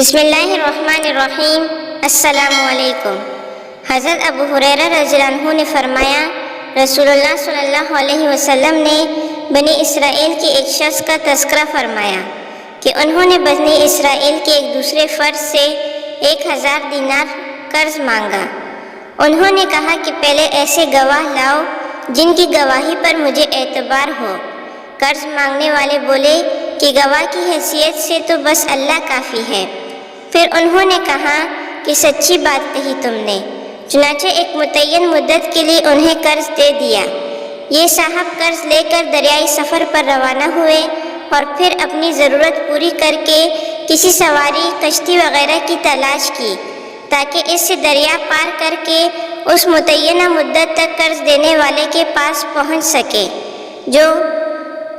بسم اللہ الرحمن الرحیم۔ السلام علیکم۔ حضرت ابو ہریرہ رضی اللہ عنہ نے فرمایا، رسول اللہ صلی اللہ علیہ وسلم نے بنی اسرائیل کے ایک شخص کا تذکرہ فرمایا کہ انہوں نے بنی اسرائیل کے ایک دوسرے فرد سے 1000 دینار قرض مانگا۔ انہوں نے کہا کہ پہلے ایسے گواہ لاؤ جن کی گواہی پر مجھے اعتبار ہو۔ قرض مانگنے والے بولے کہ گواہ کی حیثیت سے تو بس اللہ کافی ہے۔ پھر انہوں نے کہا کہ سچی بات کہی تم نے۔ چنانچہ ایک متعین مدت کے لیے انہیں قرض دے دیا۔ یہ صاحب قرض لے کر دریائی سفر پر روانہ ہوئے اور پھر اپنی ضرورت پوری کر کے کسی سواری، کشتی وغیرہ کی تلاش کی تاکہ اس سے دریا پار کر کے اس متعینہ مدت تک قرض دینے والے کے پاس پہنچ سکے جو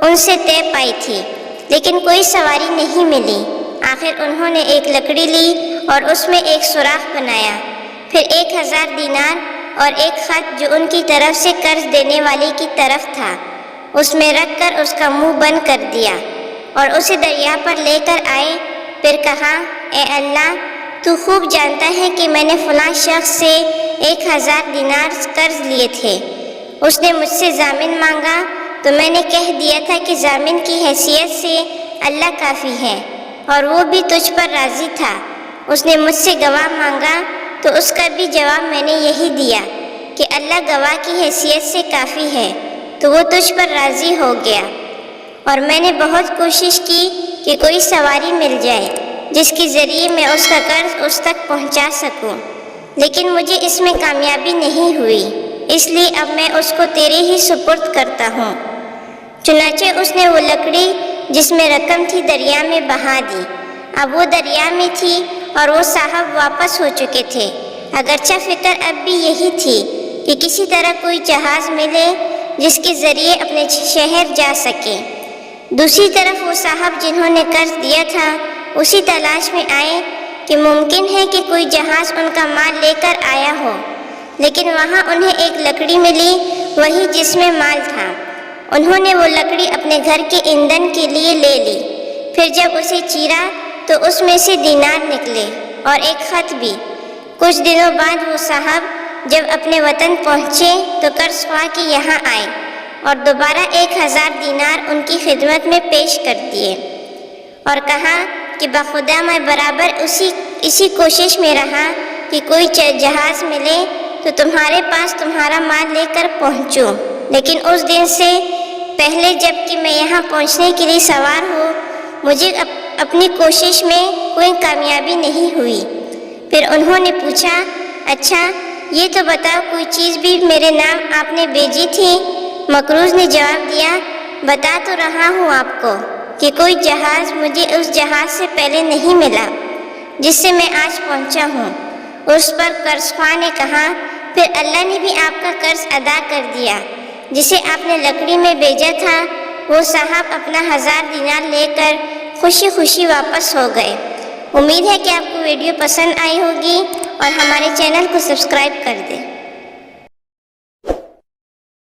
ان سے طے پائی تھی، لیکن کوئی سواری نہیں ملی۔ آخر انہوں نے ایک لکڑی لی اور اس میں ایک سوراخ بنایا، پھر 1000 دینار اور ایک خط جو ان کی طرف سے قرض دینے والے کی طرف تھا اس میں رکھ کر اس کا منہ بند کر دیا اور اسے دریا پر لے کر آئے۔ پھر کہا، اے اللہ، تو خوب جانتا ہے کہ میں نے فلاں شخص سے 1000 دینار قرض لیے تھے۔ اس نے مجھ سے ضامن مانگا تو میں نے کہہ دیا تھا کہ ضامن کی حیثیت سے اللہ کافی ہے اور وہ بھی تجھ پر راضی تھا۔ اس نے مجھ سے گواہ مانگا تو اس کا بھی جواب میں نے یہی دیا کہ اللہ گواہ کی حیثیت سے کافی ہے، تو وہ تجھ پر راضی ہو گیا۔ اور میں نے بہت کوشش کی کہ کوئی سواری مل جائے جس کے ذریعے میں اس کا قرض اس تک پہنچا سکوں، لیکن مجھے اس میں کامیابی نہیں ہوئی، اس لیے اب میں اس کو تیرے ہی سپرد کرتا ہوں۔ چنانچہ اس نے وہ لکڑی جس میں رقم تھی دریا میں بہا دی۔ اب وہ دریا میں تھی اور وہ صاحب واپس ہو چکے تھے۔ اگرچہ فکر اب بھی یہی تھی کہ کسی طرح کوئی جہاز ملے جس کے ذریعے اپنے شہر جا سکے۔ دوسری طرف وہ صاحب جنہوں نے قرض دیا تھا اسی تلاش میں آئے کہ ممکن ہے کہ کوئی جہاز ان کا مال لے کر آیا ہو، لیکن وہاں انہیں ایک لکڑی ملی، وہی جس میں مال تھا۔ انہوں نے وہ لکڑی اپنے گھر کے ایندھن کے لیے لے لی۔ پھر جب اسے چیرا تو اس میں سے دینار نکلے اور ایک خط بھی۔ کچھ دنوں بعد وہ صاحب جب اپنے وطن پہنچے تو قرض خواہ کے یہاں آئے اور دوبارہ 1000 دینار ان کی خدمت میں پیش کر دیے اور کہا کہ بخدا میں برابر اسی کوشش میں رہا کہ کوئی جہاز ملے تو تمہارے پاس تمہارا مال لے کر پہنچوں، لیکن اس دن سے پہلے جب کہ میں یہاں پہنچنے کے لیے سوار ہوں مجھے اپنی کوشش میں کوئی کامیابی نہیں ہوئی۔ پھر انہوں نے پوچھا، اچھا یہ تو بتاؤ کوئی چیز بھی میرے نام آپ نے بھیجی تھی؟ مکروز نے جواب دیا، بتا تو رہا ہوں آپ کو کہ کوئی جہاز مجھے اس جہاز سے پہلے نہیں ملا جس سے میں آج پہنچا ہوں۔ اس پر قرض خواہ نے کہا، پھر اللہ نے بھی آپ کا قرض ادا کر دیا جسے آپ نے لکڑی میں بھیجا تھا۔ وہ صاحب اپنا 1000 دینار لے کر خوشی خوشی واپس ہو گئے۔ امید ہے کہ آپ کو ویڈیو پسند آئی ہوگی اور ہمارے چینل کو سبسکرائب کر دیں۔